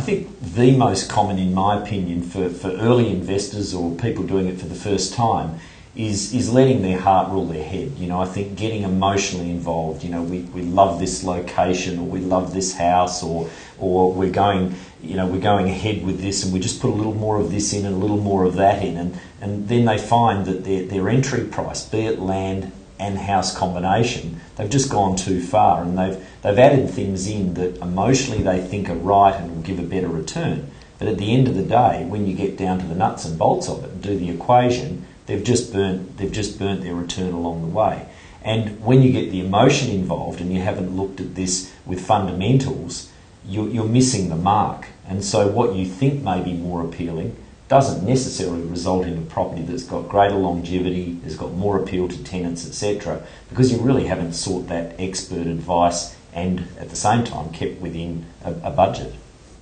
think the most common, in my opinion, for early investors or people doing it for the first time is letting their heart rule their head. You know, I think getting emotionally involved. You know, we love this location, or we love this house, or we're going ahead with this, and we just put a little more of this in and a little more of that in, and then they find that their entry price, be it land and house combination, they've just gone too far, and they've added things in that emotionally they think are right and will give a better return. But at the end of the day, when you get down to the nuts and bolts of it and do the equation, they've just burnt their return along the way. And when you get the emotion involved and you haven't looked at this with fundamentals, you're missing the mark. And so what you think may be more appealing doesn't necessarily result in a property that's got greater longevity, has got more appeal to tenants, etc., because you really haven't sought that expert advice and at the same time kept within a budget.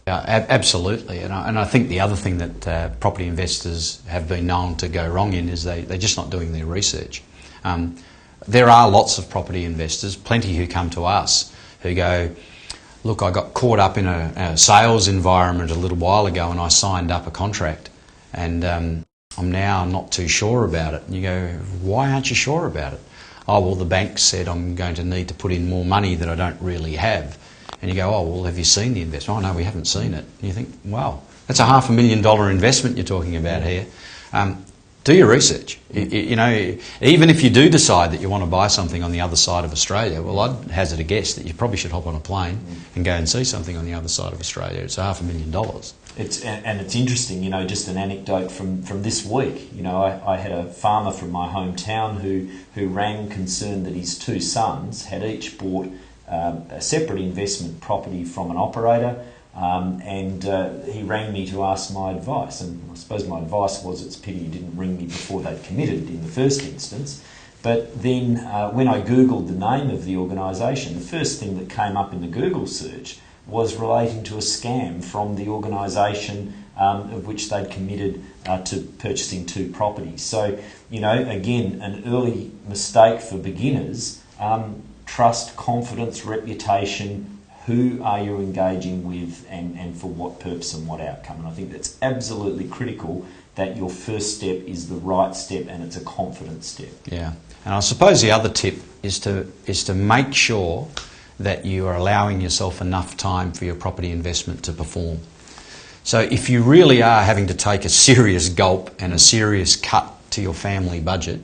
Yeah, absolutely. And I think the other thing that property investors have been known to go wrong in is they're just not doing their research. There are lots of property investors, plenty who come to us, who go, look, I got caught up in a sales environment a little while ago and I signed up a contract, and I'm now not too sure about it. And you go, why aren't you sure about it? Oh, well, the bank said I'm going to need to put in more money that I don't really have. And you go, oh, well, have you seen the investment? Oh, no, we haven't seen it. And you think, wow, that's a $500,000 investment you're talking about here. Do your research. You know, even if you do decide that you want to buy something on the other side of Australia, well, I'd hazard a guess that you probably should hop on a plane and go and see something on the other side of Australia. It's $500,000. It's interesting, you know, just an anecdote from this week. You know, I had a farmer from my hometown who rang concerned that his two sons had each bought a separate investment property from an operator, and he rang me to ask my advice. And I suppose my advice was, it's a pity you didn't ring me before they'd committed in the first instance. But then when I Googled the name of the organisation, the first thing that came up in the Google search was relating to a scam from the organisation of which they'd committed to purchasing two properties. So, you know, again, an early mistake for beginners. Trust, confidence, reputation, who are you engaging with, and for what purpose and what outcome. And I think that's absolutely critical, that your first step is the right step and it's a confident step. Yeah, and I suppose the other tip is to make sure that you are allowing yourself enough time for your property investment to perform. So if you really are having to take a serious gulp and a serious cut to your family budget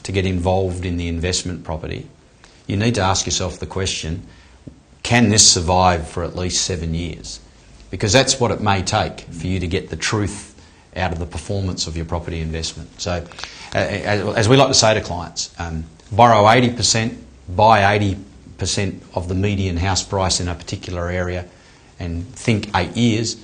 to get involved in the investment property, you need to ask yourself the question, can this survive for at least 7 years? Because that's what it may take for you to get the truth out of the performance of your property investment. So as we like to say to clients, borrow 80%, buy 80% of the median house price in a particular area and think 8 years,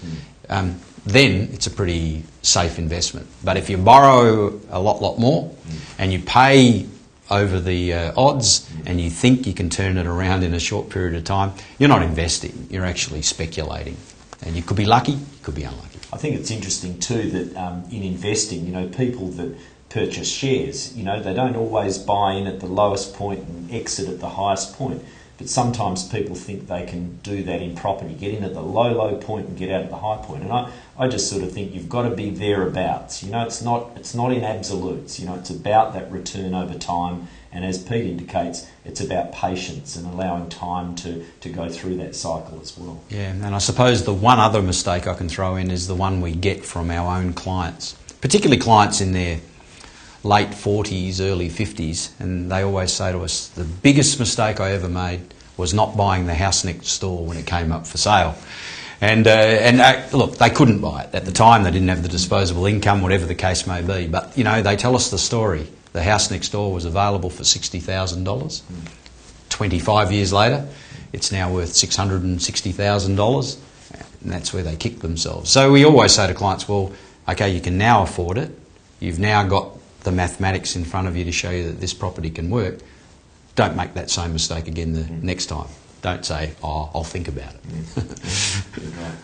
then it's a pretty safe investment. But if you borrow a lot more and you pay over the odds and you think you can turn it around in a short period of time, you're not investing, you're actually speculating. And you could be lucky, you could be unlucky. I think it's interesting too that in investing, you know, people that purchase shares, you know, they don't always buy in at the lowest point and exit at the highest point. But sometimes people think they can do that in property, get in at the low point and get out at the high point. And I just sort of think you've got to be thereabouts. You know, it's not in absolutes. You know, it's about that return over time. And as Pete indicates, it's about patience and allowing time to go through that cycle as well. Yeah, and I suppose the one other mistake I can throw in is the one we get from our own clients, particularly clients in their late 40s, early 50s, and they always say to us, the biggest mistake I ever made was not buying the house next door when it came up for sale. And look, they couldn't buy it. At the time, they didn't have the disposable income, whatever the case may be. But, you know, they tell us the story. The house next door was available for $60,000. 25 years later, it's now worth $660,000, and that's where they kick themselves. So we always say to clients, well, okay, you can now afford it. You've now got the mathematics in front of you to show you that this property can work. Don't make that same mistake again the next time. Don't say, oh, I'll think about it. Right.